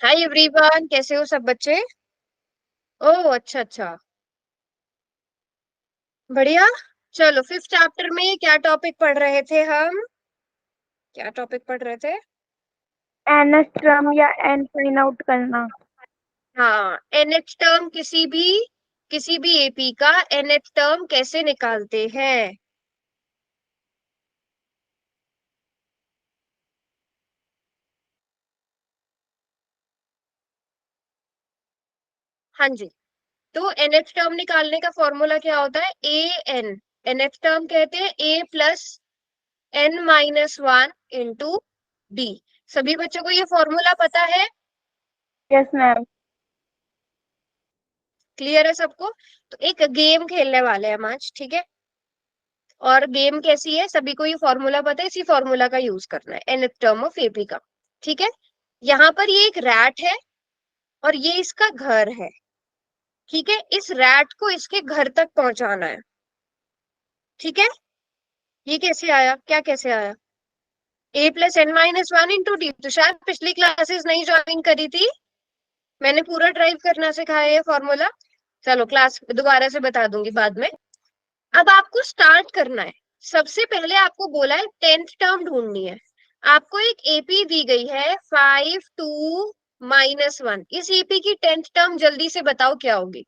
Hi everyone, कैसे हो सब बच्चे। ओह अच्छा अच्छा, बढ़िया। चलो फिफ्थ चैप्टर में क्या टॉपिक पढ़ रहे थे हम? क्या टॉपिक पढ़ रहे थे? एनएस टर्म या एन फाइंड आउट करना। हाँ, एनएच टर्म किसी भी एपी का एनएच टर्म कैसे निकालते हैं। हाँ जी। तो एनएच टर्म निकालने का फॉर्मूला क्या होता है? A N. एनएच टर्म कहते हैं A plus N minus one into D. सभी बच्चों को ये फॉर्मूला पता है? Yes ma'am. क्लियर है सबको? तो एक गेम खेलने वाले हैं हम आज, ठीक है। और गेम कैसी है, सभी को ये फॉर्मूला पता है, इसी फॉर्मूला का यूज करना है एन टर्म ऑफ एपी का। ठीक है। यहाँ पर ये एक रैट है और ये इसका घर है। ठीक है, इस रैट को इसके घर तक पहुंचाना है। ठीक है। ये कैसे आया, क्या कैसे आया? A plus N minus one into D. तो शायद पिछली क्लासेस नहीं ज्वाइन करी थी, मैंने पूरा ड्राइव करना सिखाया ये फॉर्मूला। चलो क्लास दोबारा से बता दूंगी बाद में। अब आपको स्टार्ट करना है। सबसे पहले आपको बोला है टेंथ टर्म ढूंढनी है। आपको एक एपी दी गई है 5 2 - 1। इस एपी की टेंथ टर्म जल्दी से बताओ क्या होगी।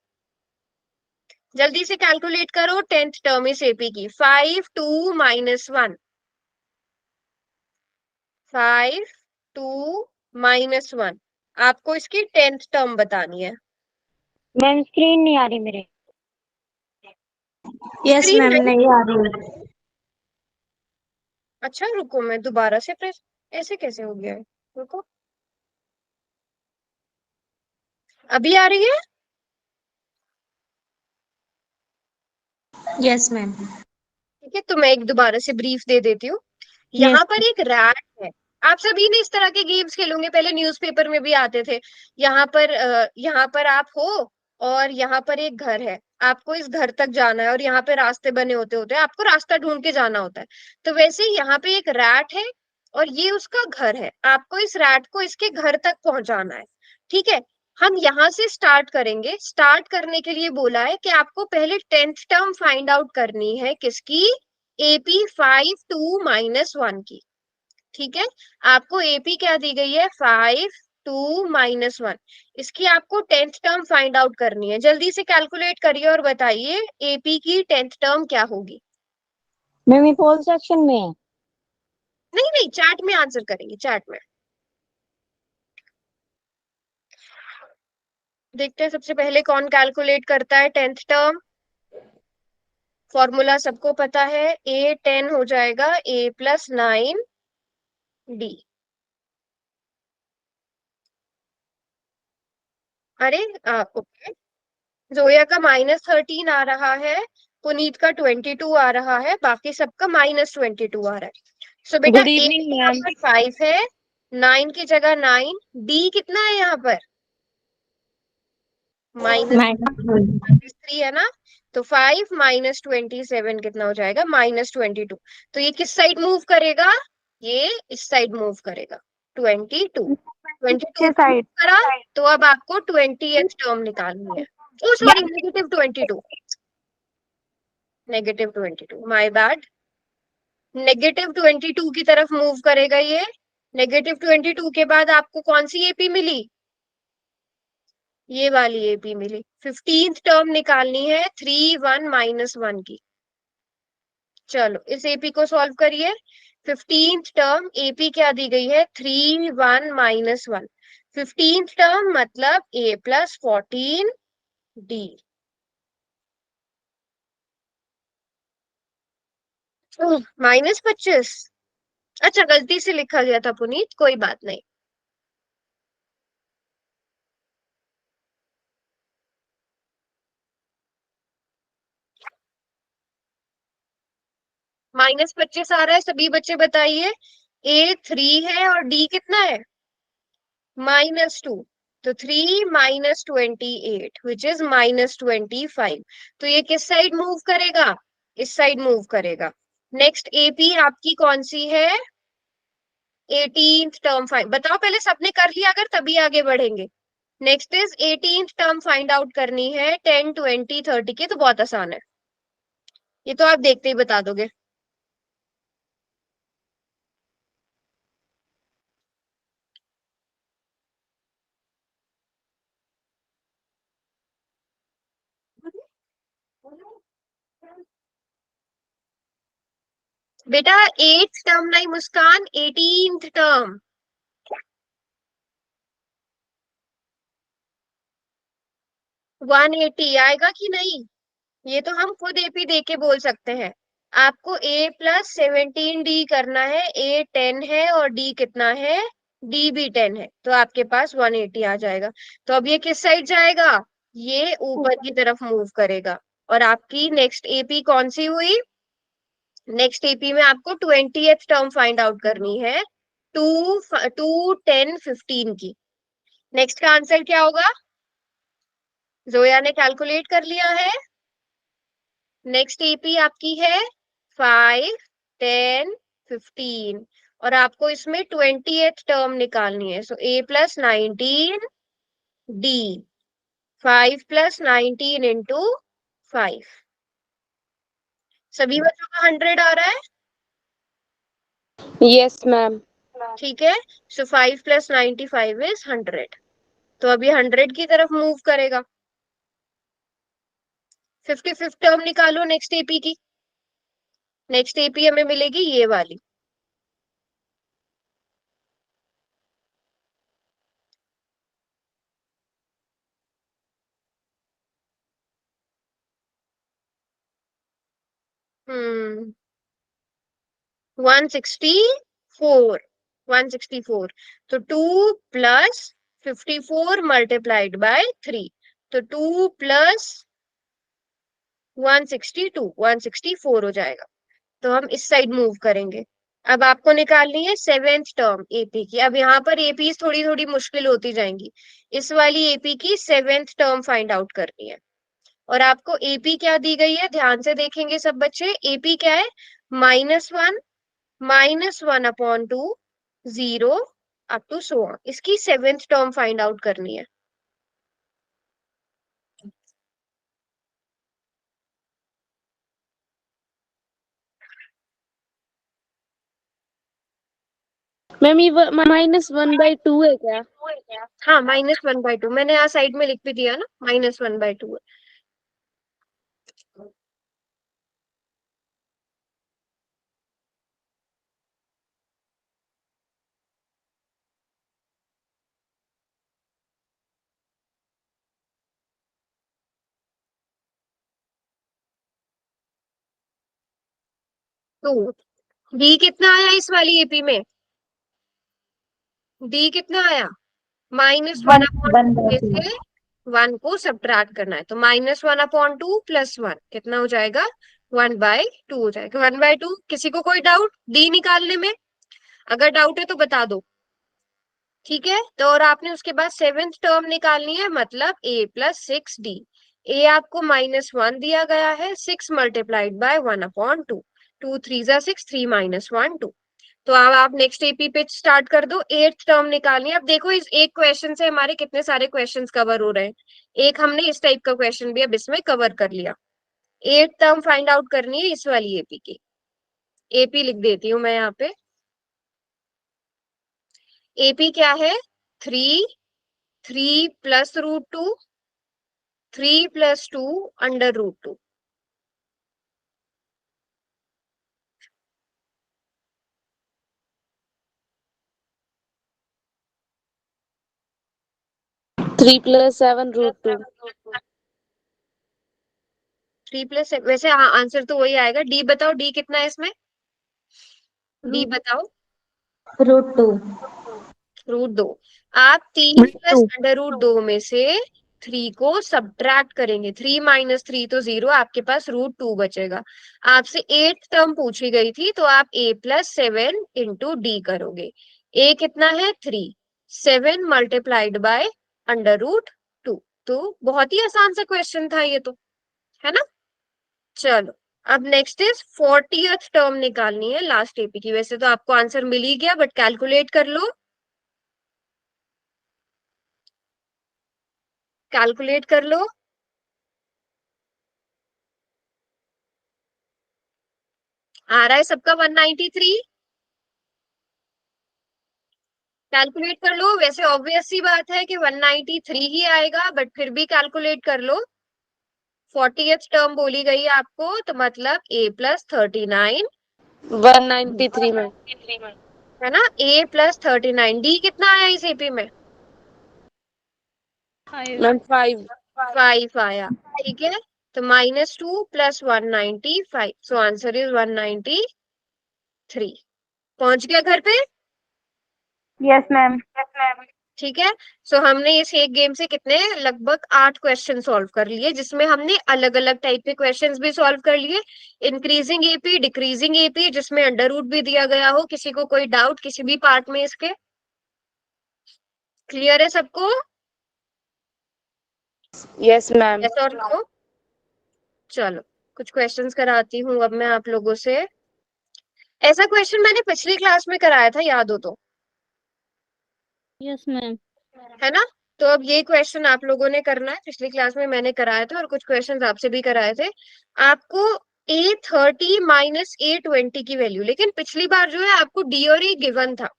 जल्दी से कैलकुलेट करो टेंथ टर्म इस एपी की। 5 2 - 1। 5 2 - 1। आपको इसकी टेंथ टर्म बतानी है। मैम स्क्रीन नहीं आ रही मेरे। यस स्क्रीन मैम नहीं? नहीं आ रही। अच्छा रुको, मैं दोबारा से प्रेस। ऐसे कैसे हो गया है? रुको, अभी आ रही है? Yes ma'am. ठीक है, तो मैं एक दोबारा से ब्रीफ दे देती हूँ। यस। यहाँ पर एक रैट है। आप सभी ने इस तरह के गेम्स खेलोगे, पहले न्यूज़पेपर में भी आते थे। यहाँ पर आप हो और यहाँ पर एक घर है। आपको इस घर तक जाना है और यहाँ पे रास्ते बने होते होते हैं, आपको रास्ता ढूंढ के जाना होता है। तो वैसे ही यहाँ पे एक रैट है और ये उसका घर है। आपको इस रैट को इसके घर तक पहुंचाना है। ठीक है। हम यहाँ से स्टार्ट करेंगे। स्टार्ट करने के लिए बोला है कि आपको पहले टेंथ टर्म फाइंड आउट करनी है, किसकी? एपी 5 2 - 1 की। ठीक है। आपको एपी क्या दी गई है? 5 2 - 1। इसकी आपको टेंथ टर्म फाइंड आउट करनी है। जल्दी से कैलकुलेट करिए और बताइए एपी की टेंथ टर्म क्या होगी। मैम ये पोल सेक्शन में है। नहीं नहीं, चैट में आंसर करेंगे, चैट में। देखते हैं सबसे पहले कौन कैलकुलेट करता है टेंथ टर्म। फॉर्मूला सबको पता है, ए 10 हो जाएगा A + 9 D। अरे ओके। जोया का -13 आ रहा है, पुनीत का 22 आ रहा है, बाकी सबका -22 आ रहा है। सो बेटा गुड ए इवनिंग यहाँ मैम। पर 5 है, 9 की जगह 9। डी कितना है यहाँ पर? Minus minus. 3 है ना। तो 5 - 27 कितना हो जाएगा? -22। तो ये किस साइड मूव करेगा? ये इस साइड मूव करेगा। 22। 22 पीछे मूव साइड। करा। तो अब आपको 20th टर्म निकालनी है। ओ सॉरी, -22। -22, my bad. -22 की तरफ मूव करेगा ये। -22 के बाद आपको कौन सी एपी मिली? ये वाली एपी मिली। 15th टर्म निकालनी है 3 1 - 1 की। चलो इस एपी को सॉल्व करिए। 15th टर्म एपी क्या दी गई है? 3 1 - 1। 15th टर्म मतलब A + 14 D। -25। अच्छा, गलती से लिखा गया था पुनीत, कोई बात नहीं। -25 आ रहा है, सभी बच्चे बताइए। A 3 है और D कितना है? -2। तो 3 - 28 विच इज -25। तो ये किस साइड मूव करेगा? इस साइड मूव करेगा। नेक्स्ट एपी आपकी कौन सी है? 18th टर्म फाइंड, बताओ पहले सबने कर लिया अगर, तभी आगे बढ़ेंगे। Next is 18th term find out करनी है 10 20 30 की, तो बहुत आसान है, ये तो आप देखते ही बता दोगे। बेटा 8th टर्म नहीं मुस्कान, 18th टर्म। 180 आएगा कि नहीं, ये तो हम खुद एपी दे के बोल सकते हैं। आपको A+17D करना है, A 10 है और D कितना है, D भी 10 है, तो आपके पास 180 आ जाएगा। तो अब ये किस साइड जाएगा, ये ऊपर की तरफ मूव करेगा। और आपकी नेक्स्ट एपी कौन सी हुई, नेक्स्ट एपी में आपको 20th टर्म फाइंड आउट करनी है, 2 10 15 की। नेक्स्ट का आंसर क्या होगा, जोया ने कैलकुलेट कर लिया है। नेक्स्ट एपी आपकी है 5 10 15, और आपको इसमें 20th टर्म निकालनी है। सो A+19D, 5+19 × 5। सभी बच्चों का 100 आ रहा है, यस मैम। ठीक है। सो 5+95 = 100, तो अभी 100 की तरफ मूव करेगा। 55th टर्म निकालो नेक्स्ट एपी की, नेक्स्ट एपी हमें मिलेगी ये वाली। हम्म 164, 164, तो 2+54 × 3, तो 2+162 हो जाएगा। तो हम इस साइड मूव करेंगे। अब आपको निकालनी है 7th टर्म एपी की। अब यहाँ पर एपी थोड़ी थोड़ी मुश्किल होती जाएंगी, इस वाली एपी की 7th टर्म फाइंड आउट करनी है। और आपको एपी क्या दी गई है, ध्यान से देखेंगे सब बच्चे। एपी क्या है, -1 -1/2 0 अप टू सो ऑन, इसकी 7th टर्म फाइंड आउट करनी है। मैम ये -1/2 है क्या? हाँ -1/2, मैंने यहाँ साइड में लिख भी दिया ना, -1/2 है। तो डी कितना आया इस वाली एपी में, डी कितना आया, -1/2 वन वन बाय में टू। से 1 को सब्ट्रैक्ट करना है, तो -1/2 + 1 कितना हो जाएगा, 1/2 हो जाएगा। 1/2, किसी को कोई डाउट डी निकालने में, अगर डाउट है तो बता दो, ठीक है। तो और आपने उसके बाद 7th टर्म निकालनी है, मतलब A+6D। ए आपको -1 दिया गया है, 6 × 1/2, 2 3 = 6, 3 -1 2। तो अब आप नेक्स्ट एपी पे स्टार्ट कर दो, 8th टर्म निकालनी है। अब देखो इस एक क्वेश्चन से हमारे कितने सारे क्वेश्चंस कवर हो रहे हैं, एक हमने इस टाइप का क्वेश्चन भी अब इसमें कवर कर लिया। 8th टर्म फाइंड आउट करनी है इस वाली एपी की, एपी लिख देती हूँ मैं यहाँ पे। एपी क्या है, 3 3 +√2, 3 + 2 √2। 3 + 7√2। 3 + वैसे हाँ आंसर तो वही आएगा। डी बताओ, डी कितना है इसमें, डी बताओ। √2। √2। आप 3 टू। + √2 में से 3 को सब्ट्रैक्ट करेंगे, 3 - 3 तो 0, आपके पास √2 बचेगा। आपसे 8th टर्म पूछी गई थी, तो आप A+7 × D करोगे। ए कितना है, 3, 7 × √2। तो बहुत ही आसान सा क्वेश्चन था ये तो, है ना। चलो अब नेक्स्ट इज 40th टर्म निकालनी है लास्ट एपी की। वैसे तो आपको आंसर मिल ही गया, बट कैलकुलेट कर लो, कैलकुलेट कर लो। आ रहा है सबका 193? कैलकुलेट कर लो। वैसे ऑब्वियस सी बात है कि 193 ही आएगा, बट फिर भी कैलकुलेट कर लो। 40th टर्म बोली गई आपको, तो मतलब A+39 193 में, है ना। A+39, D कितना आया इस एपी में? मैम 5। 5 आया, ठीक है। तो -2 + 195, सो आंसर इज 193। पहुंच गया घर पे? Yes ma'am. ठीक है। सो हमने इस एक गेम से कितने, लगभग 8 क्वेश्चन सॉल्व कर लिए, जिसमें हमने अलग अलग टाइप के क्वेश्चंस भी सॉल्व कर लिए। इंक्रीजिंग एपी, डिक्रीजिंग एपी, जिसमें अंडर रूट भी दिया गया हो। किसी को कोई डाउट किसी भी पार्ट में इसके? क्लियर है सबको? Yes ma'am. यस और नो? चलो कुछ क्वेश्चंस कराती हूँ अब मैं आप लोगों से। ऐसा क्वेश्चन मैंने पिछली क्लास में कराया था, याद हो तो? Yes ma'am. है ना। तो अब ये क्वेश्चन आप लोगों ने करना है। पिछली क्लास में मैंने कराया था, और कुछ क्वेश्चंस आपसे भी कराए थे। आपको A30 - A20 की वैल्यू, लेकिन पिछली बार जो है आपको डी और ई गिवन था।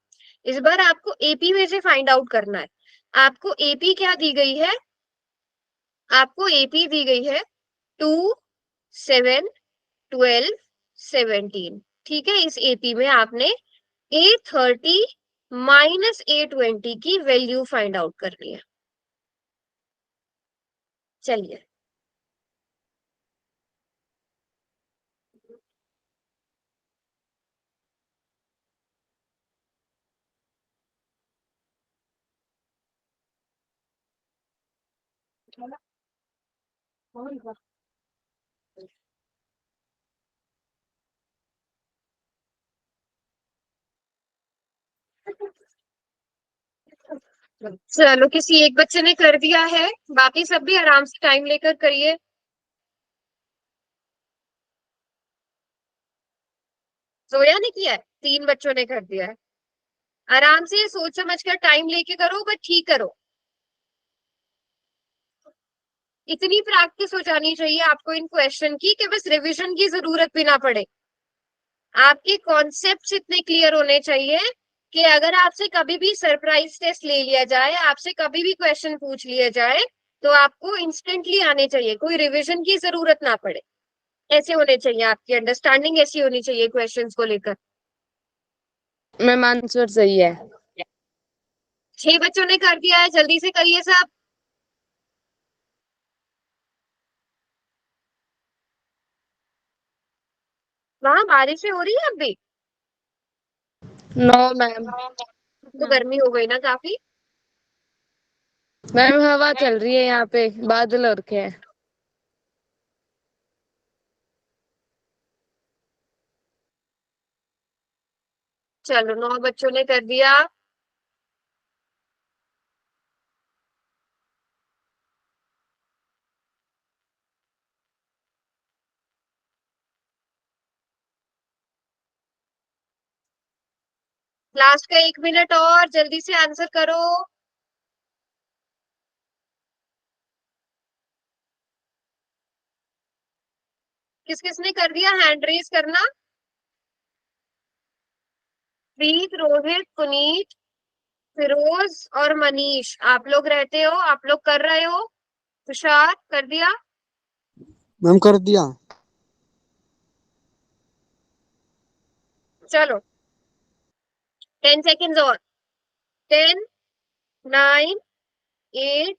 इस बार आपको एपी में से फाइंड आउट करना है। आपको एपी क्या दी गई है? आपको एपी दी गई है 2, 7, 12, 17। ठीक है। इस एपी में आपने A30 - A20 की वैल्यू फाइंड आउट करनी है। चलिए, चलो किसी एक बच्चे ने कर दिया है, बाकी सब भी आराम से टाइम लेकर करिए। जोया ने किया है? 3 बच्चों ने कर दिया है। आराम से सोच समझ कर टाइम लेके करो, बट ठीक करो। इतनी प्रैक्टिस हो जानी चाहिए आपको इन क्वेश्चन की कि बस रिवीजन की जरूरत भी ना पड़े। आपके कॉन्सेप्ट्स इतने क्लियर होने चाहिए कि अगर आपसे कभी भी सरप्राइज टेस्ट ले लिया जाए, आपसे कभी भी क्वेश्चन पूछ लिया जाए, तो आपको इंस्टेंटली आने चाहिए, कोई रिवीजन की जरूरत ना पड़े। ऐसे होने चाहिए, आपकी अंडरस्टैंडिंग ऐसी होनी चाहिए क्वेश्चंस को लेकर। मैम आंसर सही है। 6 बच्चों ने कर दिया है, जल्दी से करिए सब। वहां बारिशें हो रही है अब भी? No ma'am. तो गर्मी हो गई ना काफी। मैम हवा चल रही है, यहाँ पे बादल हो रखे हैं। चलो 9 बच्चों ने कर दिया। लास्ट का 1 मिनट और, जल्दी से आंसर करो। किस किस ने कर दिया, हैंड रेज करना। प्रीत, रोहित, पुनीत, फिरोज और मनीष, आप लोग रहते हो, आप लोग कर रहे हो। तुषार कर दिया? मैम कर दिया। चलो 10 सेकेंड्स और। 10, 9, 8,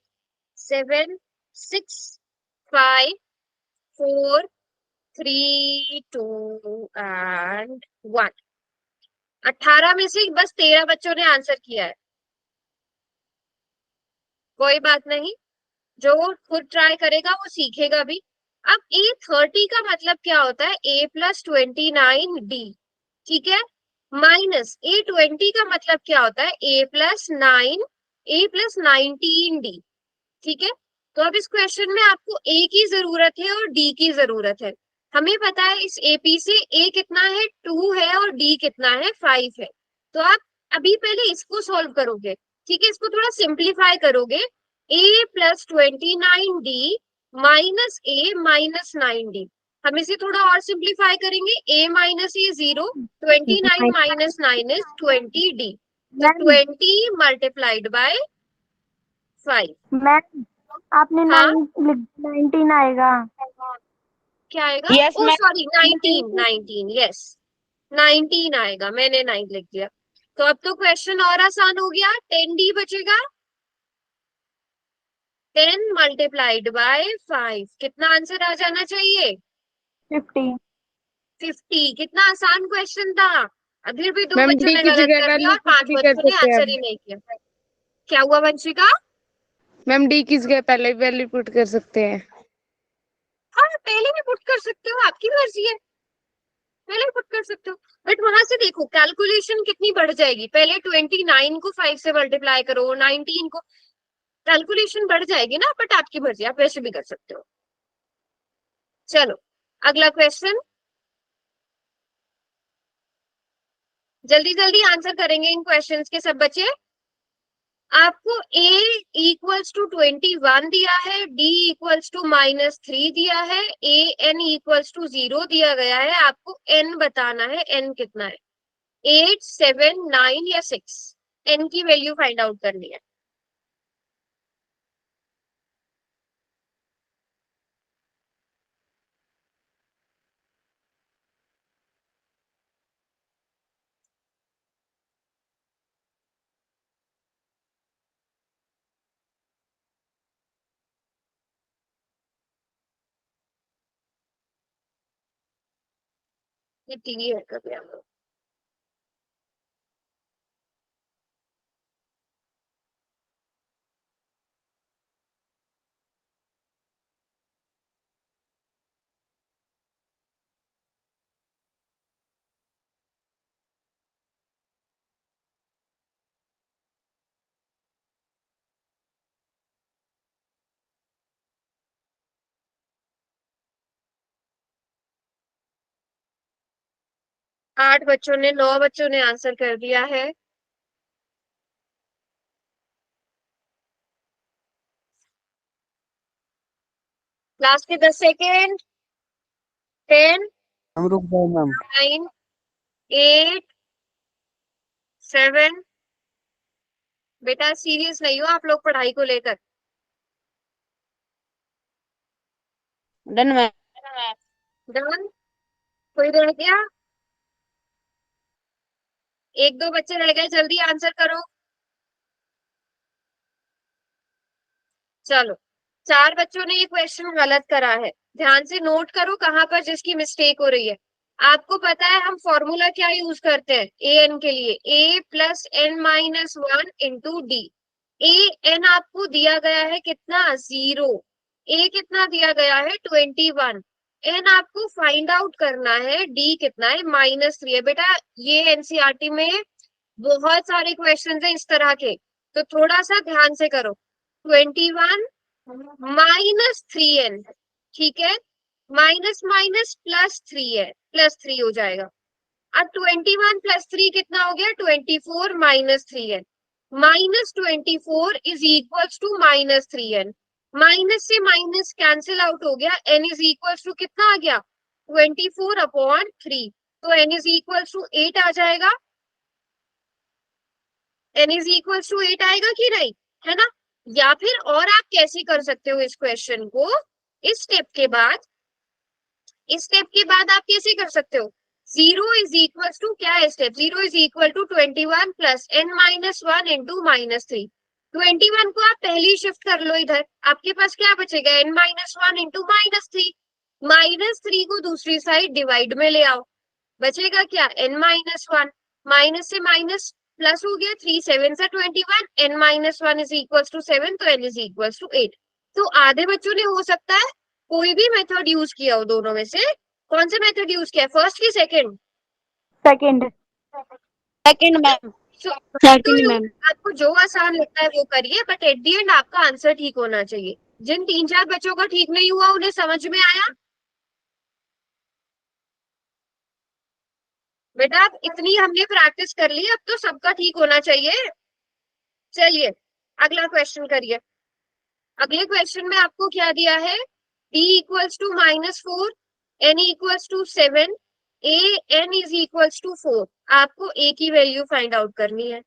7, 6, 5, 4, 3, 2 एंड 1। 18 में से बस 13 बच्चों ने आंसर किया है। कोई बात नहीं, जो खुद ट्राई करेगा वो सीखेगा भी। अब A30 का मतलब क्या होता है? A+29D। ठीक है। -A20 का मतलब क्या होता है? A+19D। ठीक है। तो अब इस क्वेश्चन में आपको A की जरूरत है और D की जरूरत है। हमें पता है इस एपी से ए कितना है 2 है और डी कितना है 5 है। तो आप अभी पहले इसको सॉल्व करोगे, ठीक है, इसको थोड़ा सिंप्लीफाई करोगे। A plus 29d minus A minus 9d, हम इसे थोड़ा और सिंप्लीफाई करेंगे। A minus A 0, 29 minus 9 is 20d, तो मैम 20 मल्टीप्लाइड बाय 5। मैम आपने हाँ 19 आएगा। क्या आएगा? यस ओ मैम। सॉरी 19 यस 19 आएगा, मैंने 9 लिख दिया। तो अब तो क्वेश्चन और आसान हो गया। 10d बचेगा, 10 मल्टीप्लाइड बाय 5, कितना आंसर आ जाना चाहिए? 50। 50। कितना आसान क्वेश्चन था। अभी भी 2 मैम बच्चों डी ने की गलत जगह कर दिया वैल्यू और पुट 5 भी कर बच्चों ने सकते हैं आंसर अब। ही नहीं किया। क्या हुआ वंशिका? मैम डी की जगह पहले वैल्यू पुट कर सकते हैं। हाँ पहले भी पुट कर सकते हो, आपकी मर्जी है, पहले पुट कर सकते हो। बट वहां से देखो कैलकुलेशन कितनी बढ़ जाएगी। पहले 29 को 5 से मल्टीप्लाई करो, 19 को, कैलकुलेशन बढ़ जाएगी ना। बट आपकी मर्जी, आप वैसे भी कर सकते हो। चलो अगला क्वेश्चन, जल्दी जल्दी आंसर करेंगे इन क्वेश्चंस के सब बच्चे। आपको a इक्वल्स टू 21 दिया है, d इक्वल्स टू -3 दिया है, a n इक्वल्स टू 0 दिया गया है। आपको n बताना है, n कितना है, 8, 7, 9 या 6, n की वैल्यू फाइंड आउट करनी है। ये टीवी है कभी हम लोग। आठ बच्चों ने, 9 बच्चों ने आंसर कर दिया है। लास्ट के 10 सेकेंड। 10, मैम रुक जाओ मैम। 9, 8, 7। बेटा सीरियस नहीं हो आप लोग पढ़ाई को लेकर? Done ma'am. डन? कोई रह गया? एक दो बच्चे रह गए, जल्दी आंसर करो। चलो 4 बच्चों ने ये क्वेश्चन गलत करा है, ध्यान से नोट करो कहां पर जिसकी मिस्टेक हो रही है। आपको पता है हम फॉर्मूला क्या यूज करते हैं ए एन के लिए? a plus n minus 1 into D. A n आपको दिया गया है कितना? 0। ए कितना दिया गया है? 21। एन आपको फाइंड आउट करना है, डी कितना है? -3 है। बेटा ये एनसीईआरटी में बहुत सारे क्वेश्चन है इस तरह के, तो थोड़ा सा ध्यान से करो। 21 -3n, ठीक है, माइनस माइनस +3 है, +3 हो जाएगा। अब 21 + 3 कितना हो गया? 24 -3n। -24 is equals to -3n। Minus से माइनस कैंसिल आउट हो गया, n इज इक्वल्स टू कितना आ गया? 24/3। तो n इज इक्वल्स टू 8 आ जाएगा। n इज इक्वल्स टू 8 आएगा कि नहीं, है ना? या फिर और आप कैसे कर सकते हो इस क्वेश्चन को, इस स्टेप के बाद, इस स्टेप के बाद आप कैसे कर सकते हो? 0 इज इक्वल टू, क्या है step? 0 is equal to 21 plus n minus 1 into -3। 21 को आप पहली शिफ्ट कर लो इधर, आपके पास क्या बचेगा? n minus 1 into -3। -3 को दूसरी साइड डिवाइड में ले आओ, बचेगा क्या? n माइनस 1, माइनस से माइनस प्लस हो गया, 3 7 से 21, n minus 1 is equal to 7, तो n इज इक्वल टू 8। तो आधे बच्चों ने हो सकता है कोई भी मेथड यूज किया हो, दोनों में से कौन सा मेथड यूज किया? फर्स्ट की सेकंड? सेकंड। Second ma'am. तो मैम। आपको जो आसान लगता है वो करिए, बट एट दी एंड आपका आंसर ठीक होना चाहिए। जिन 3-4 बच्चों का ठीक नहीं हुआ उन्हें समझ में आया? बेटा अब इतनी हमने प्रैक्टिस कर ली, अब तो सबका ठीक होना चाहिए। चलिए अगला क्वेश्चन करिए। अगले क्वेश्चन में आपको क्या दिया है, d equals to -4, n equals to 7, a n is equals to 4। आपको a की वैल्यू फाइंड आउट करनी है।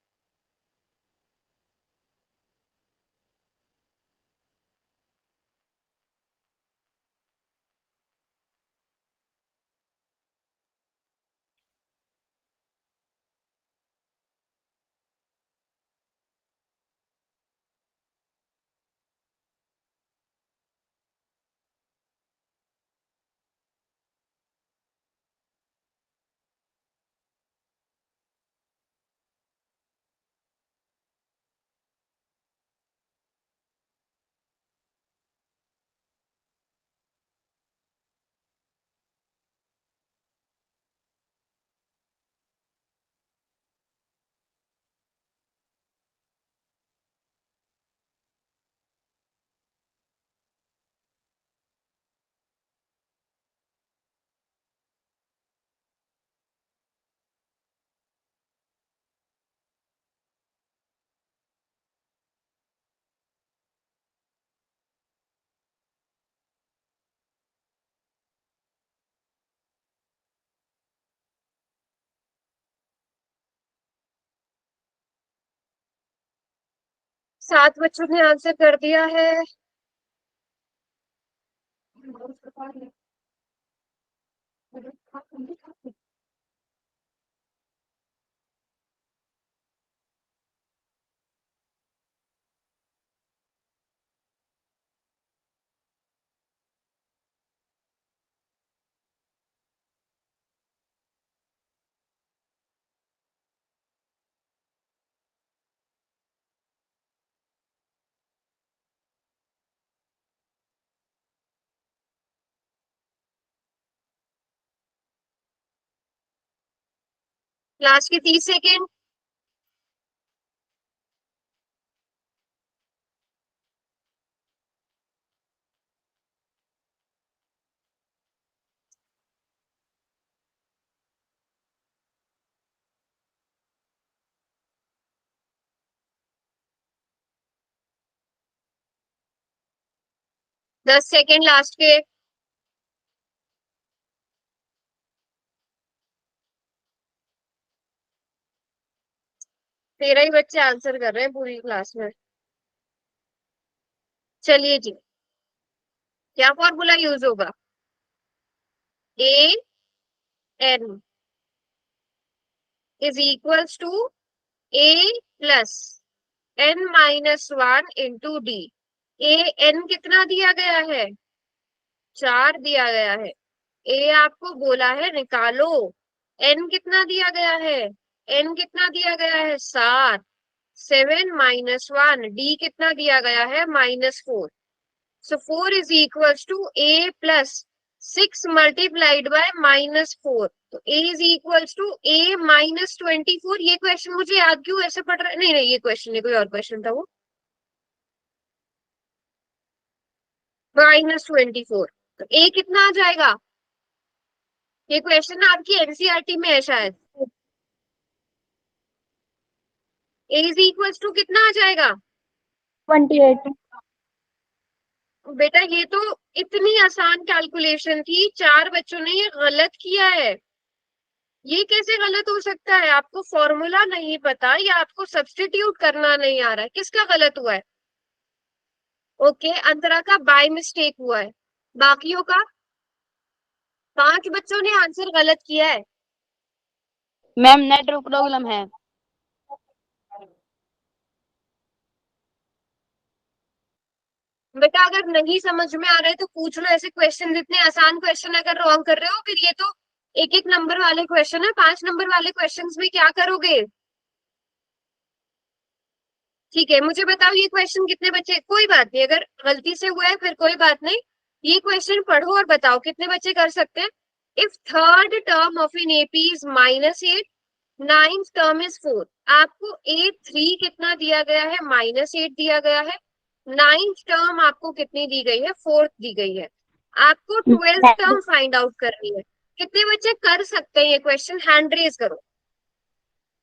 सात बच्चों ने आंसर कर दिया है। लास्ट के 30 सेकेंड। दस सेकेंड लास्ट के। तेरह ही बच्चे आंसर कर रहे हैं पूरी क्लास में। चलिए जी, क्या फॉर्मूला यूज होगा, a n is equals to a plus n minus 1 into D. A n कितना दिया गया है, 4 दिया गया है। ए आपको बोला है निकालो, n कितना दिया गया है, n कितना दिया गया है 7, 7 - 1, डी कितना दिया गया है -4। So 4 is equals to a plus 6 multiplied by -4। तो a is equals to a -24। ये क्वेश्चन मुझे याद क्यों ऐसे पढ़ रहा है, नहीं नहीं ये क्वेश्चन नहीं, कोई और क्वेश्चन था वो, -24। तो a कितना आ जाएगा, ये क्वेश्चन आपकी एनसीईआरटी में है शायद। a is equals to कितना आ जाएगा 28। बेटा, ये तो इतनी आसान कैलकुलेशन थी, 4 बच्चों ने ये गलत किया है। ये कैसे गलत हो सकता है, आपको फॉर्मूला नहीं पता या आपको सब्स्टिट्यूट करना नहीं आ रहा है, किसका गलत हुआ है। ओके, अंतरा का बाय मिस्टेक हुआ है, बाकियों का 5 बच्चों ने आंसर गलत किया है। मैम नेटवर्क प्रॉब्लम है। बेटा अगर नहीं समझ में आ रहा है तो पूछ लो, ऐसे क्वेश्चन, इतने आसान क्वेश्चन अगर रॉन्ग कर रहे हो फिर ये तो एक एक नंबर वाले क्वेश्चन है, 5 नंबर वाले क्वेश्चन में क्या करोगे। ठीक है, मुझे बताओ ये क्वेश्चन कितने बच्चे, कोई बात नहीं अगर गलती से हुआ है फिर कोई बात नहीं, ये क्वेश्चन पढ़ो और बताओ कितने बच्चे कर सकते हैं। If third term of in AP is -8, ninth term is 4। आपको A3 कितना दिया गया है, -8 दिया गया है। नाइन्थ टर्म आपको कितनी दी गई है, 4 दी गई है। आपको 12th टर्म फाइंड आउट करनी है। कितने बच्चे कर सकते हैं ये क्वेश्चन? हैंड रेज करो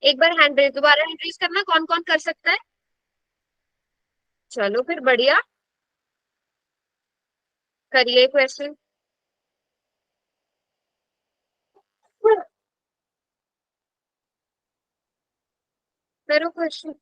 एक बार, हैंड रेज, दोबारा हैंड रेज करना, कौन कौन कर सकता है? चलो फिर बढ़िया, करिए क्वेश्चन। करो क्वेश्चन।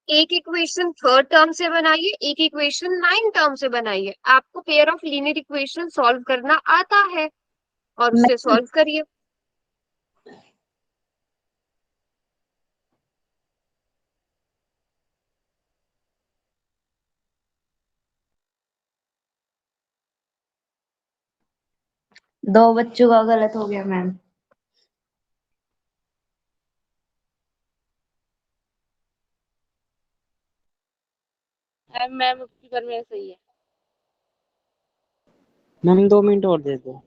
एक इक्वेशन थर्ड टर्म से बनाइए, एक इक्वेशन नाइन टर्म से बनाइए। आपको pair of linear equation solve करना आता है और उससे सॉल्व करिए। दो बच्चों का गलत हो गया मैम। मैम उसकी पर मेरा सही है। मैम 2 मिनट और दे दो।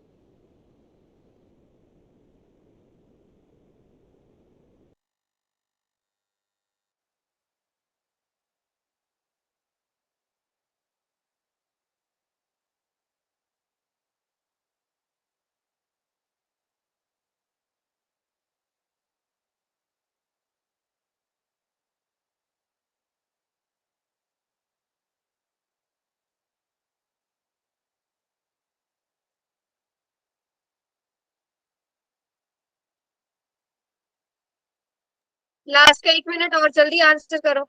लास्ट का 1 मिनट और, जल्दी आंसर करो।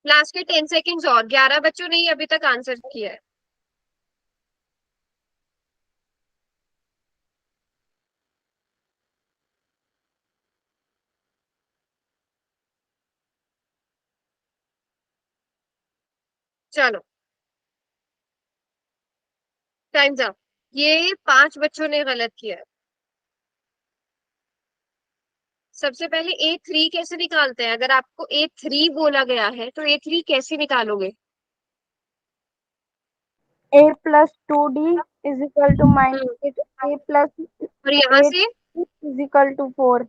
लास्ट के 10 सेकेंड्स और, 11 बच्चों ने ही अभी तक आंसर किया है। चलो टाइम्स अप। ये 5 बच्चों ने गलत किया है। सबसे पहले A3 कैसे निकालते हैं? अगर आपको A3 बोला गया है तो A3 कैसे निकालोगे? A plus 2D is equal to minus hmm, 8. A plus और यहाँ 8 से is equal to 4.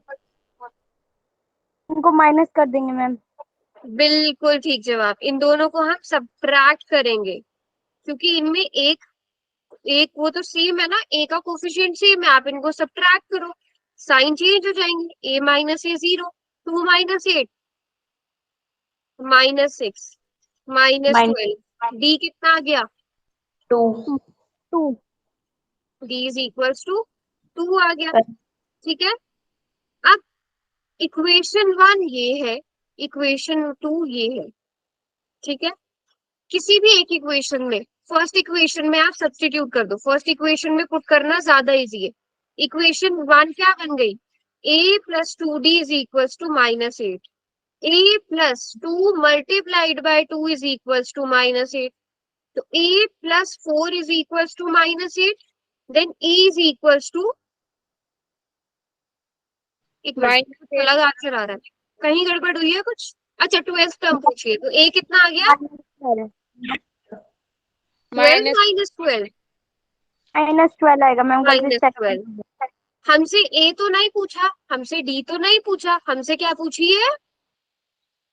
इनको माइनस कर देंगे मैम। बिल्कुल ठीक जवाब। इन दोनों को हम सबट्रैक्ट करेंगे क्योंकि इनमें एक एक वो तो सेम है ना, ए का कोफिशिएंट सेम है, आप इनको सबट्रैक्ट करो, साइन चेंज हो जाएंगे। A-A 0, 2 - 8 -6 -12, डी कितना आ गया? 2। 2. डी इज इक्वल्स टू 2 आ गया। ठीक है, अब इक्वेशन 1 ये है, इक्वेशन 2 ये है। ठीक है, किसी भी एक इक्वेशन में, फर्स्ट इक्वेशन में आप सब्स्टिट्यूट कर दो, फर्स्ट इक्वेशन में पुट करना ज्यादा इजी है। इक्वेशन 1 क्या बन गई? A plus 2D is equals to -8. A plus 2 multiplied by 2 is equals to -8. तो A plus 4 is equals to -8. Then A is equals to -8। अलग आंसर आ रहा है, कहीं गड़बड़ हुई है कुछ? अच्छा 12th टर्म पूछिए, तो ए कितना आ गया? Twelve minus minus twelve. -12 आएगा मैम, गलती माइनस से ट्वेल्व। second। हमसे ए तो नहीं पूछा, हमसे डी तो नहीं पूछा, हमसे क्या पूछी है?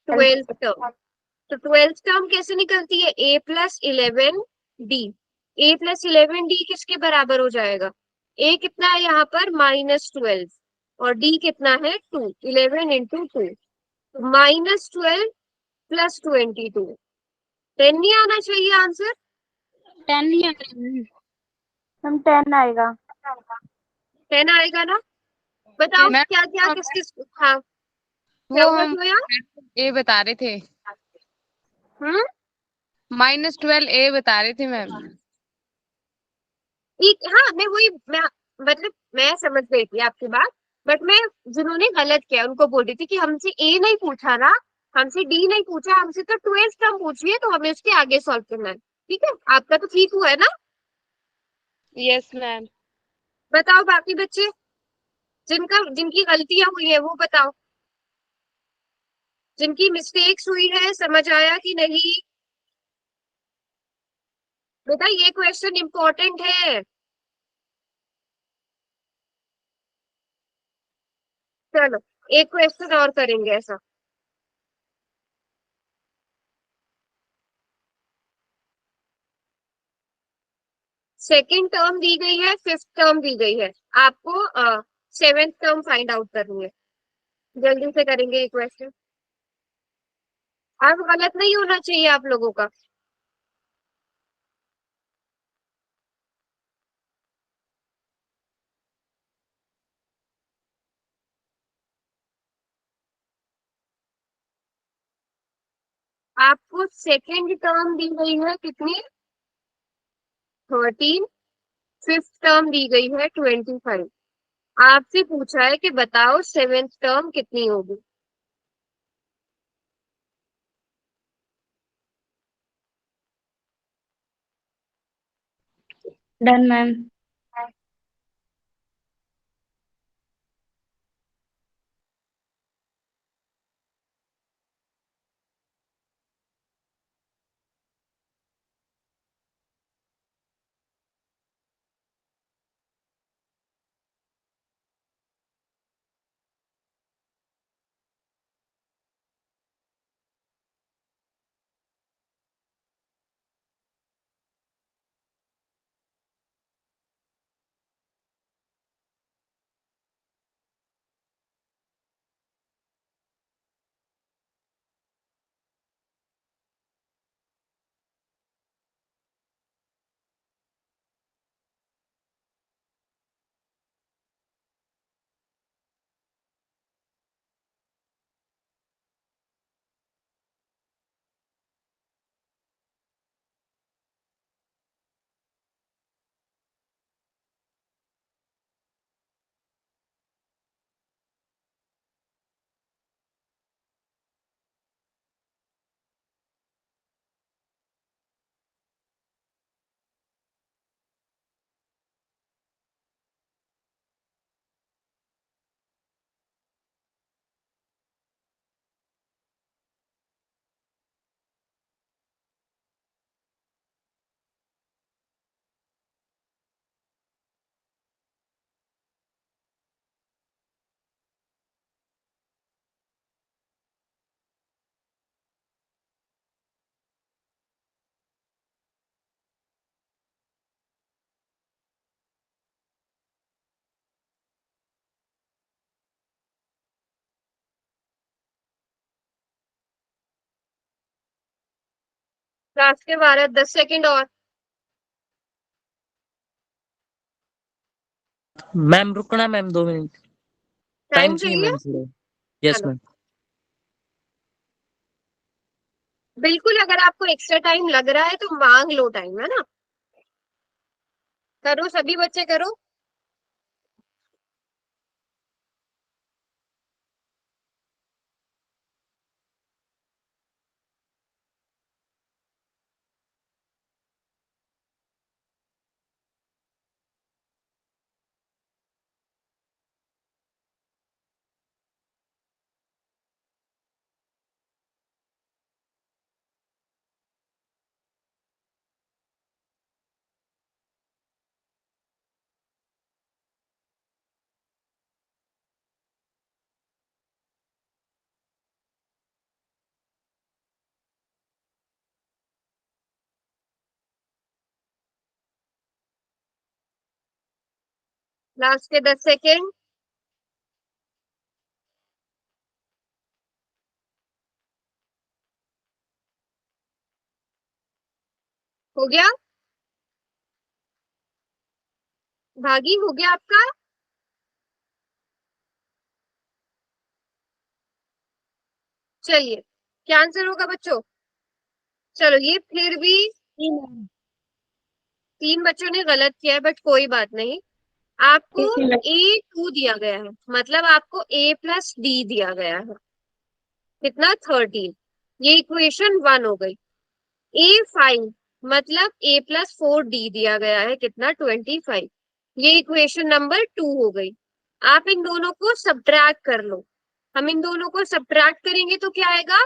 Twelfth term. तो ट्वेल्थ टर्म कैसे निकलती है? ए प्लस 11 डी। ए प्लस 11 डी किसके बराबर हो जाएगा? ए कितना है यहाँ पर? -12 और डी कितना है? 2। 11 इंटू 2, -12 प्लस 22। 10 नहीं आना चाहिए आंसर? 10 नहीं आ रहा। मैम 10 आएगा। 10 आएगा ना? बताओ मैम क्या क्या किस किस। हाँ, क्या वो हुआ हम जोया? ए बता रहे थे, हम्म। -12 ए बता रहे थे मैम। ठीक, हाँ मैं वही मैं मतलब मैं समझ गई थी आपकी बात। बट मैं जिन्होंने गलत किया उनको बोल रही थी कि हमसे ए नहीं पूछा ना, हमसे डी नहीं पूछा, हमसे तो 12th टर्म पूछी है, तो हमें उसके आगे सॉल्व करना है। ठीक है, आपका तो ठीक हुआ है ना? Yes ma'am. बताओ बाकी बच्चे, जिनकी गलतियां हुई है वो बताओ, जिनकी मिस्टेक्स हुई है, समझ आया कि नहीं? बेटा ये क्वेश्चन इंपॉर्टेंट है। चलो एक क्वेश्चन और करेंगे ऐसा। सेकेंड टर्म दी गई है, फिफ्थ टर्म दी गई है, आपको सेवेंथ टर्म फाइंड आउट करनी है। जल्दी से करेंगे ये क्वेश्चन। अब गलत नहीं होना चाहिए आप लोगों का। आपको सेकेंड टर्म दी गई है कितनी? 13। फिफ्थ टर्म दी गई है 25। आपसे पूछा है कि बताओ सेवेंथ टर्म कितनी होगी। Done ma'am. लास्ट के 12 10 सेकंड और। मैम रुकना मैम 2 मिनट। टाइम टाइम चाहिए चाहिए? मैम थोड़ा। यस चलो मैम। बिल्कुल, अगर आपको एक्स्ट्रा टाइम लग रहा है तो मांग लो टाइम, है ना? करो सभी बच्चे करो। लास्ट के 10 सेकेंड। हो गया? भागी हो गया आपका? चलिए, क्या आंसर होगा बच्चों? चलो, ये फिर भी 3 बच्चों ने गलत किया है, बट कोई बात नहीं। आपको A2 दिया गया है, मतलब आपको A+D दिया गया है। कितना? 13। ये इक्वेशन 1 हो गई। A5 मतलब A+4D दिया गया है, कितना? 25। ये इक्वेशन नंबर 2 हो गई। आप इन दोनों को सब्ट्रैक्ट कर लो। हम इन दोनों को सब्ट्रैक्ट करेंगे तो क्या आएगा?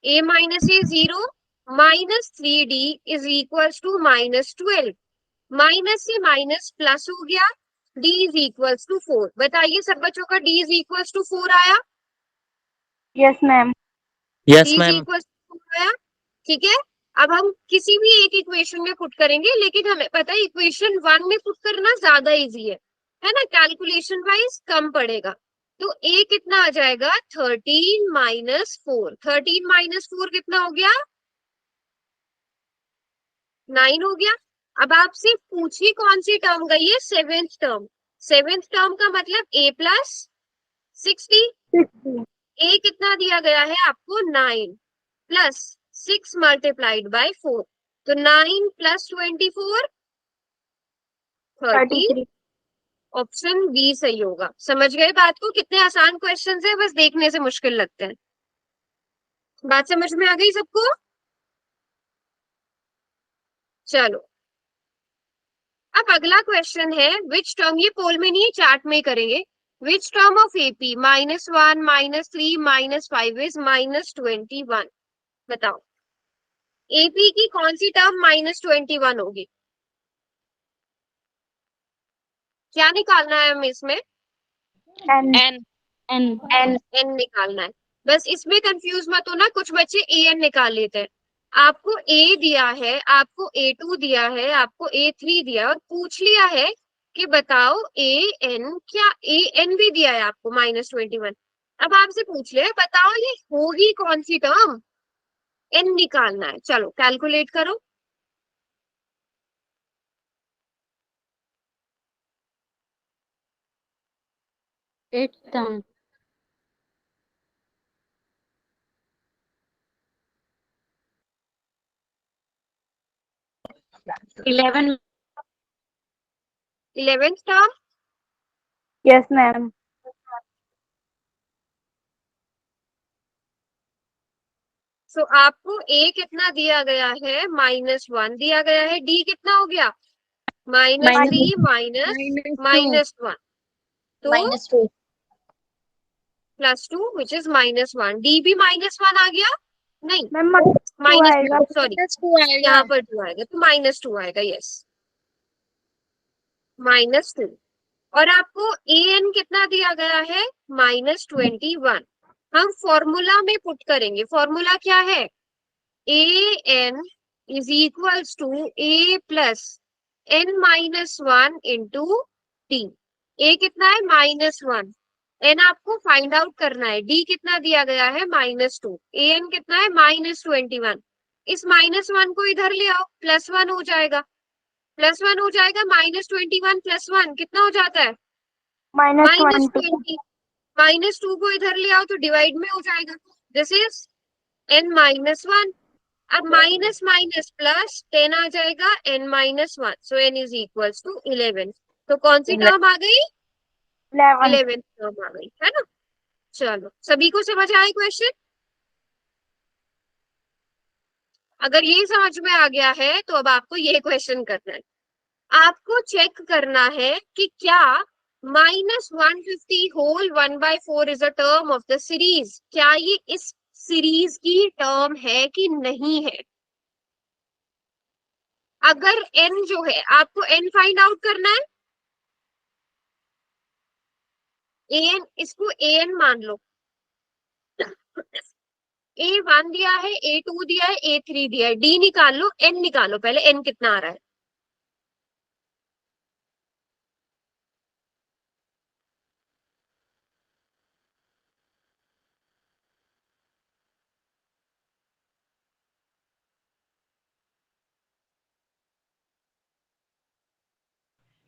A minus A 0 -3D is equal to -12। Minus से माइनस प्लस हो गया, D इज इक्वल टू 4। बताइए सब बच्चों का D इज इक्वल टू 4 आया? Yes ma'am. Yes D is ma'am. Equal to 4 आया। ठीक है, अब हम किसी भी एक इक्वेशन में पुट करेंगे, लेकिन हमें पता है इक्वेशन 1 में पुट करना ज्यादा इजी है ना? कैलकुलेशन वाइज कम पड़ेगा। तो A कितना आ जाएगा? 13 माइनस 4। 13 माइनस 4 कितना हो गया? 9 हो गया। अब आपसे पूछी कौन सी टर्म गई है? 7th term. 7th टर्म का मतलब A+60। 60। A कितना दिया गया है आपको? 9 प्लस 6 मल्टीप्लाइड बाय 4। तो 9 प्लस 24 30। 33। ऑप्शन बी सही होगा। समझ गए बात को? कितने आसान क्वेश्चंस है, बस देखने से मुश्किल लगते हैं। बात समझ में आ गई सबको? चलो, अब अगला क्वेश्चन है विच टर्म, ये पोल में नहीं है, चार्ट में ही करेंगे। Which term of AP -1 -3 -5 is -21? बताओ, एपी की कौन सी टर्म -21 होगी? क्या निकालना है हमें इसमें? एन। एन एन एन निकालना है। बस इसमें कंफ्यूज मत होना, कुछ बच्चे एन निकाल लेते हैं। आपको ए दिया है, आपको A2 दिया है, आपको A3 दिया है, और पूछ लिया है कि बताओ ए एन, क्या ए एन भी दिया है आपको -21। अब आपसे पूछ लिया है बताओ ये होगी कौन सी टर्म? एन निकालना है। चलो कैलकुलेट करो। 8 term 11 11th term. Yes ma'am. So आपको ए कितना दिया गया है? -1 दिया गया है। डी कितना हो गया? -3 -1, तो -2। +2 विच इज -1। डी भी -1 आ गया? नहीं, मैम -2 आएगा। -2, सॉरी, यहाँ पर 2 आएगा तो -2 आएगा। यस, -2। और आपको ए एन कितना दिया गया है? -21। हम फॉर्मूला में पुट करेंगे। फॉर्मूला क्या है? A N is equals to A plus n-1 into D. A कितना है? -1। एन आपको फाइंड आउट करना है। डी कितना दिया गया है? -2। ए एन कितना है? -21। इस -1 को इधर ले आओ, +1 हो जाएगा। +1 हो जाएगा। -21 +1 कितना हो जाता है? -20। -20। -2 को इधर ले आओ तो डिवाइड में हो जाएगा। This is n-1। अब माइनस माइनस प्लस 10 आ जाएगा, n-1। So n is equals to 11। तो कौन सी टर्म आ गई? 11। 11th टर्म आ गई, है ना? चलो, सभी को समझ आए क्वेश्चन? अगर ये समझ में आ गया है तो अब आपको ये क्वेश्चन करना है। आपको चेक करना है कि क्या -150 whole 1/4 is a term of the series. क्या ये इस सीरीज की टर्म है कि नहीं है? अगर n जो है, आपको n फाइंड आउट करना है। an, इसको an मान लो। A1 दिया है, A2 दिया है, A3 दिया है। D निकाल लो, n निकालो। पहले n कितना आ रहा है?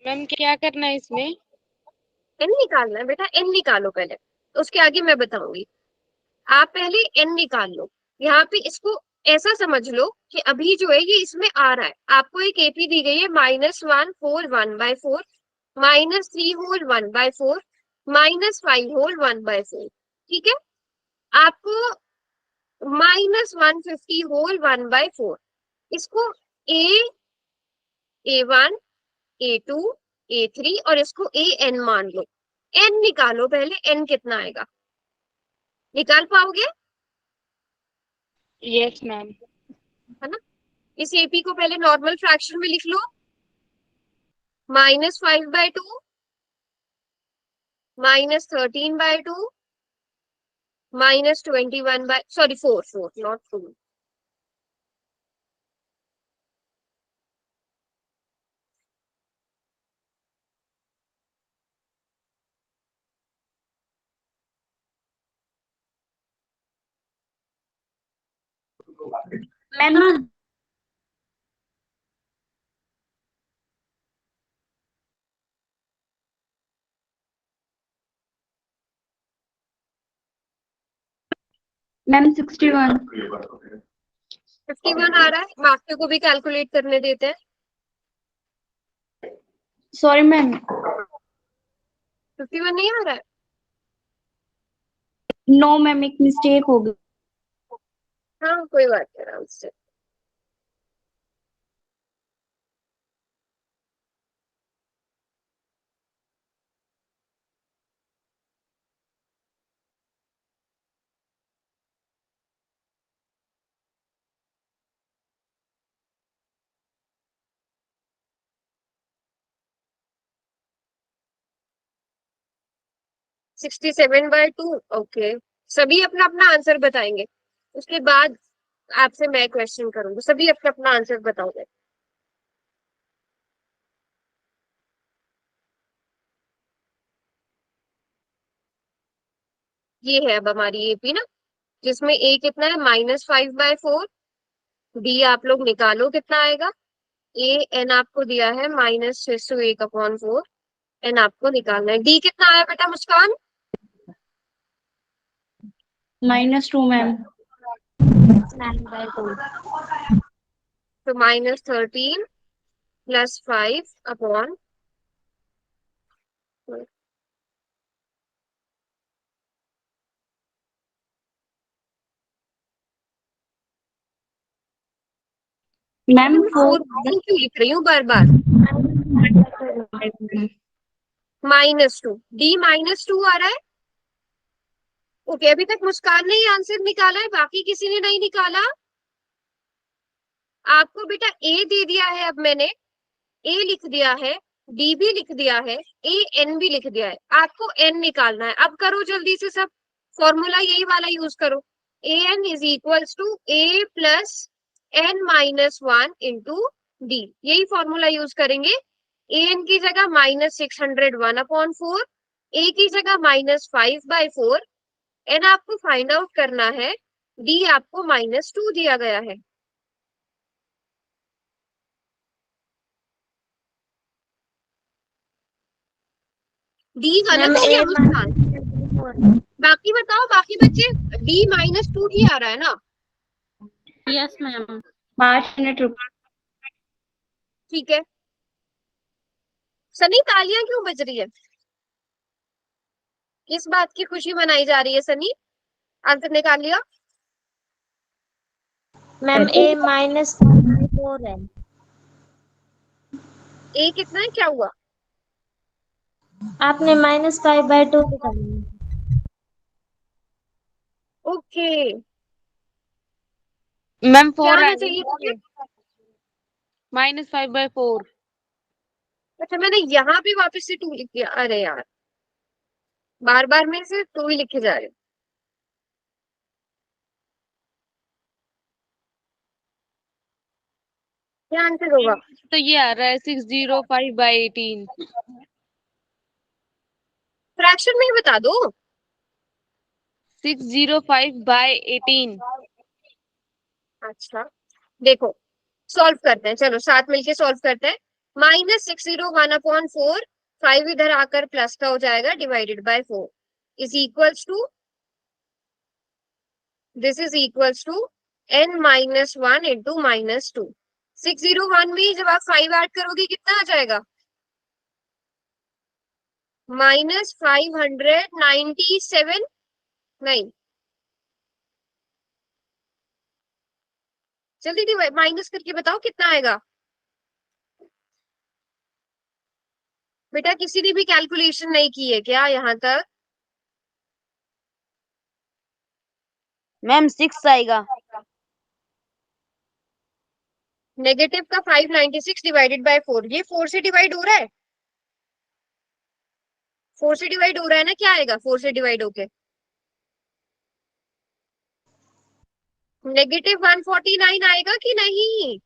मैम क्या करना है इसमें? एन निकालना है बेटा, एन निकालो पहले, उसके आगे मैं बताऊंगी। आप पहले एन निकाल लो। यहाँ पे इसको ऐसा समझ लो कि अभी जो है ये इसमें आ रहा है, आपको एक एपी दी गई है -1 होल 1/4, -3 होल 1/4, -5 होल 1/4। ठीक है, आपको -150 होल 1/4, इसको A1 A2 A3 और इसको AN मान लो। एन निकालो पहले, एन कितना आएगा, निकाल पाओगे? Yes ma'am. है ना, इस एपी को पहले नॉर्मल फ्रैक्शन में लिख लो, -5/2, -13/2, -4 नॉट 2। Ma'am ma'am 61। 51 आ रहा है, बाकी को भी कैलकुलेट करने देते हैं। Sorry ma'am. 51 नहीं आ रहा है? नो मैम, एक मिस्टेक हो गई। हाँ कोई बात नहीं, आराम से। (67/2), ओके। सभी अपना अपना आंसर बताएंगे, उसके बाद आपसे मैं क्वेश्चन करूंगी। सभी अपना अपना आंसर बताओगे। ये है अब हमारी एपी ना, जिसमें ए कितना है -5/4। डी आप लोग निकालो कितना आएगा। ए एन आपको दिया है -6/1/4, एन आपको निकालना है। डी कितना आया बेटा मुस्कान? -2 मैम। तो -13 + 5/, मैम 4। 4 क्यों लिख रही हूँ बार बार? -2, डी -2 आ रहा है। ओके, अभी तक मुस्कान ने ही आंसर निकाला है, बाकी किसी ने नहीं निकाला। आपको बेटा ए दे दिया है, अब मैंने ए लिख दिया है, डी भी लिख दिया है, ए एन भी लिख दिया है, आपको एन निकालना है। अब करो जल्दी से सब, फॉर्मूला यही वाला यूज करो। A N is equals to A + n-1 into D, यही फॉर्मूला यूज करेंगे। ए एन की जगह -601/4, ए की जगह -5/4, एन आपको फाइंड आउट करना है, डी आपको -2 दिया गया है। डी गलत हो गया मुस्कान? बाकी बताओ, बाकी बच्चे, डी -2 ही आ रहा है ना? Yes ma'am. 5 मिनट रुक। ठीक है, सनी तालियां क्यों बज रही है? किस बात की खुशी मनाई जा रही है सनी? आंसर निकाल लिया? मैम ए -5/4 है। ए कितना है, क्या हुआ? आपने -5/2 निकाला। ओके, मैम क्या 4 आना आ चाहिए मुझे? -5/4। अच्छा, मैंने यहाँ पे वापस से 2 लिख दिया, अरे यार, बार बार में से 2 ही लिखे जा रहे। क्या आंसर होगा? तो ये आ रहा है 605/18। फ्रैक्शन में ही बता दो। 605/18। अच्छा, देखो सॉल्व करते हैं, चलो साथ मिलके सॉल्व करते हैं। -601/4, 5 इधर आकर प्लस का हो जाएगा, divided by 4 is equals to, this is equals to n-1 into -2। 601 में जब आप 5 ऐड करोगे कितना आ जाएगा? -597, नहीं, जल्दी माइनस करके बताओ कितना आएगा बेटा। किसी ने भी कैलकुलेशन नहीं की है क्या यहाँ तक? मैम 6 आएगा। नेगेटिव का 596 डिवाइडेड बाय 4, ये 4 से डिवाइड हो रहा है, 4 से डिवाइड हो रहा है ना, क्या आएगा 4 से डिवाइड होके? -149 आएगा कि नहीं?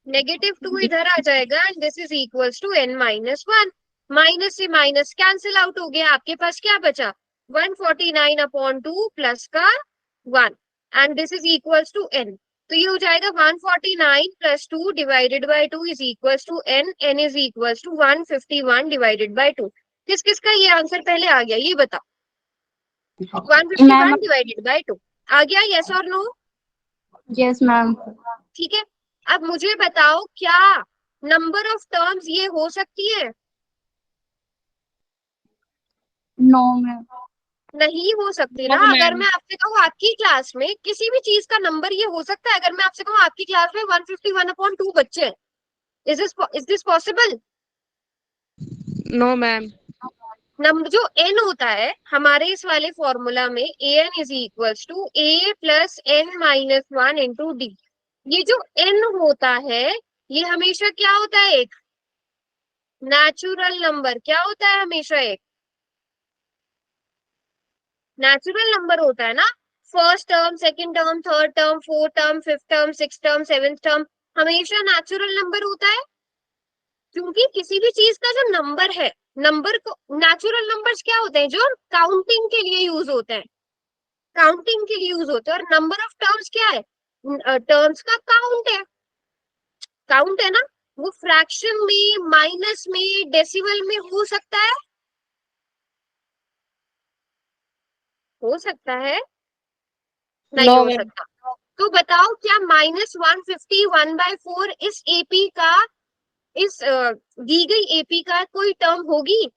-2 इधर आ जाएगा and this is equals to n-1। Minus से माइनस कैंसिल आउट हो गया, आपके पास क्या बचा? 149/2 प्लस का 1 and this is equals to n। तो ये हो जाएगा 149 plus 2 divided by 2 is equals to n, n is equals to 151 divided by 2। किस किस का ये आंसर पहले आ गया ये बताओ? 151 डिवाइडेड बाय 2 आ गया, यस और नो? Yes ma'am. ठीक है, अब मुझे बताओ क्या नंबर ऑफ टर्म्स ये हो सकती है? No ma'am. नहीं हो सकती ना। No, अगर ma'am. मैं आपसे कहूँ आपकी क्लास में किसी भी चीज का नंबर ये हो सकता है? अगर मैं आपसे कहूँ आपकी क्लास में 151/2 बच्चे हैं, is this possible? No, ma'am. Number जो n होता है हमारे इस वाले फॉर्मूला में, an is equals to a plus n-1 into d. ये जो n होता है ये हमेशा क्या होता है? एक नेचुरल नंबर। क्या होता है? हमेशा एक नेचुरल नंबर होता है ना। First term, second term, third term, fourth term, fifth term, six term, seventh term हमेशा नेचुरल नंबर होता है। क्योंकि किसी भी चीज का जो नंबर है, नंबर को नेचुरल नंबर्स क्या होते हैं? जो काउंटिंग के लिए यूज होते हैं, काउंटिंग के लिए यूज होते हैं। और नंबर ऑफ टर्म्स क्या है? टर्म्स का काउंट है, काउंट है ना। वो फ्रैक्शन में, माइनस में, डेसिमल में हो सकता है, हो सकता है, नहीं No, हो ma'am. सकता। तो बताओ क्या -151/4 इस एपी का, इस दी गई एपी का कोई टर्म होगी?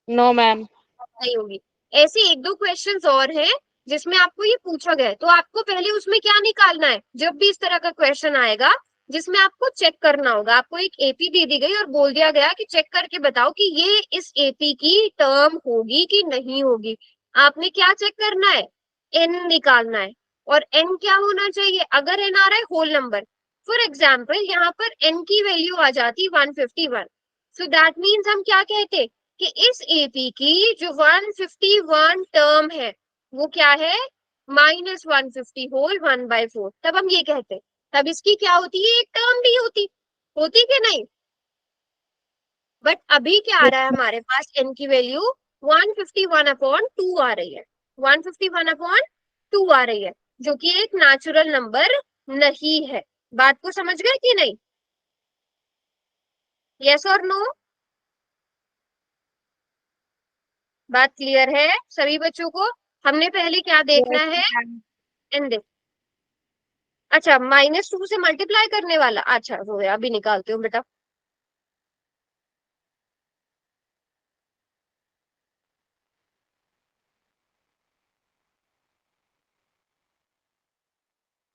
No, ma'am. नहीं होगी। ऐसे एक दो क्वेश्चंस और हैं जिसमें आपको ये पूछा गया है, तो आपको पहले उसमें क्या निकालना है? जब भी इस तरह का क्वेश्चन आएगा जिसमें आपको चेक करना होगा, आपको एक एपी दे दी गई और बोल दिया गया कि चेक करके बताओ कि ये इस एपी की टर्म होगी कि नहीं होगी। आपने क्या चेक करना है? एन निकालना है। और एन क्या होना चाहिए? अगर एन आ रहा है होल नंबर, फॉर एग्जाम्पल यहाँ पर एन की वैल्यू आ जाती 151, सो दैट मीन्स हम क्या कहते कि इस एपी की जो 151 टर्म है वो क्या है? -150 होल 1/4। तब हम ये कहते, तब इसकी क्या होती है? एक टर्म भी होती, होती कि नहीं? बट अभी क्या आ रहा है हमारे पास? एन की वैल्यू 151/2 आ रही है, 151/2 आ रही है, जो कि एक नेचुरल नंबर नहीं है। बात को समझ गए कि नहीं? यस और नो? बात क्लियर है सभी बच्चों को? हमने पहले क्या देखना है? एन देख, अच्छा -2 से मल्टीप्लाई करने वाला, अच्छा हो गया, अभी निकालती हूँ बेटा।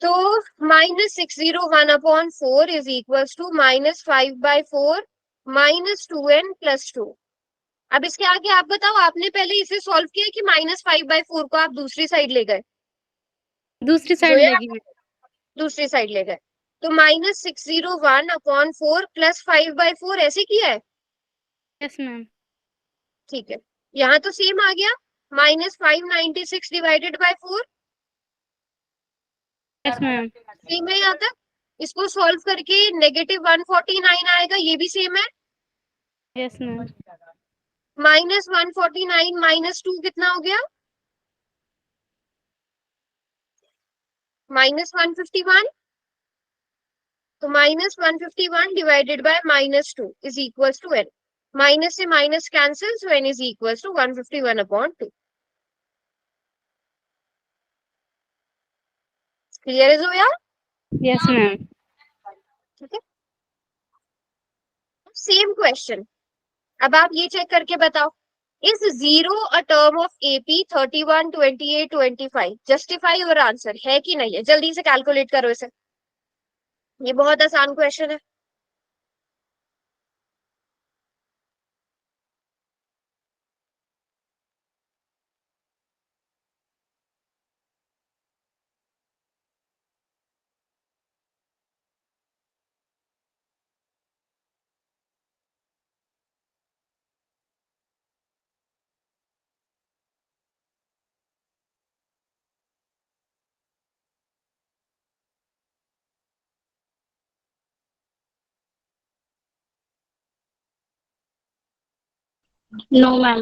तो -601/4 इज इक्वल्स टू -5/4 -2n + 2। अब इसके आगे आप बताओ, आपने पहले इसे सॉल्व किया कि -5/4 को आप दूसरी साइड ले गए? दूसरी साइड जोया लेगी दूसरी साइड ले गए, तो -601/4 + 5/4 ऐसे किया है। Yes ma'am. ठीक है, यहाँ तो सेम आ गया, -596 divided by 4 yes ma'am. Same है यहाँ तक। इसको सॉल्व करके -149 आएगा, ये भी सेम है। Yes ma'am. -149 -2 कितना हो गया? -151। तो -151 divided by -2 is equals to n। Minus से minus cancel, so n is equals to 151/2। Clear है जोया? Yes ma'am. ठीक है, सेम क्वेश्चन। अब आप ये चेक करके बताओ, is 0 a term of AP 31, 28, 25? Justify your answer, है कि नहीं है? जल्दी से कैलकुलेट करो इसे, ये बहुत आसान क्वेश्चन है। No ma'am.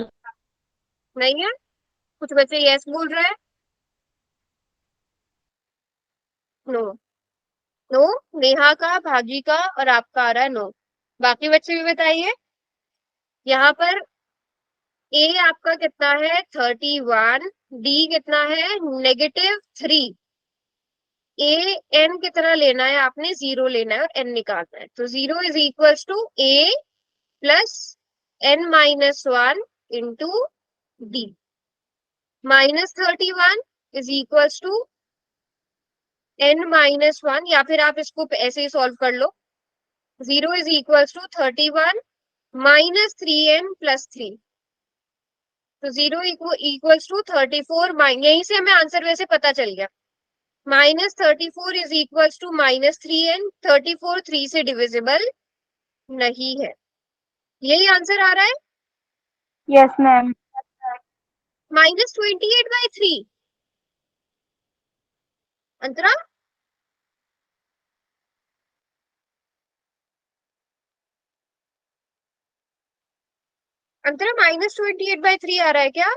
नहीं है? कुछ बच्चे यस बोल रहे हैं, नो। नो, नेहा का, भागी का और आपका आ रहा है नो। बाकी बच्चे भी बताइए। यहाँ पर ए आपका कितना है? 31, डी कितना है? -3। ए एन कितना लेना है आपने? 0 लेना है और एन निकालना है। तो 0 is equals to a plus n-1 into d. -31 is equals to n-1, या फिर आप इसको ऐसे ही सॉल्व कर लो। 0 is equals to 31 -3n plus 3। तो 0 इक्वल्स टू 34, यहीं से हमें आंसर वैसे पता चल गया। -34 इज इक्वल्स टू -3n। 34 3 से डिविजिबल नहीं है। यही आंसर आ रहा है। Yes ma'am. -28/3। अंतरा, अंतरा -28/3 आ रहा है क्या?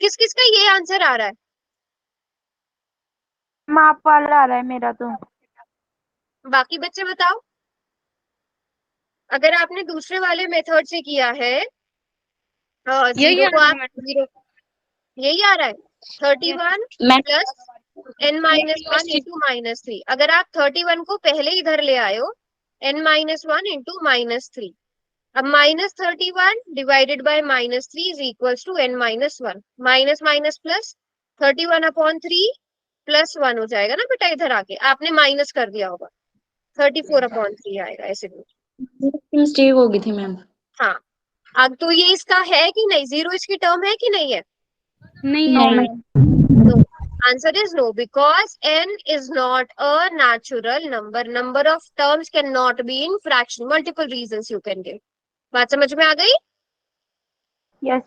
किस किस का ये आंसर आ रहा है? माप वाला आ रहा है मेरा तो। बाकी बच्चे बताओ। अगर आपने दूसरे वाले मेथड से किया है, यही 0 आ को रहा है आप मैडम। 0, यही आ रहा है। 31 मैम प्लस n-1 इंटू -3। अगर आप 31 को पहले इधर ले आए हो, n-1 इंटू -3। अब -31 divided by -3 is equals to n-1। Minus minus plus 31/3 plus 1 हो जाएगा ना बेटा, इधर आके आपने माइनस कर दिया होगा, 34/3 आएगा ऐसे भी। मिस्टेक हो गई थी मैम। हाँ, अब तो ये इसका है कि नहीं? 0 इसकी टर्म है कि नहीं है? नहीं नो है। Ma'am. No. Answer is no, because n is not a natural number. Number of terms cannot be in fraction. Multiple reasons you can give. बात समझ में आ गई? यस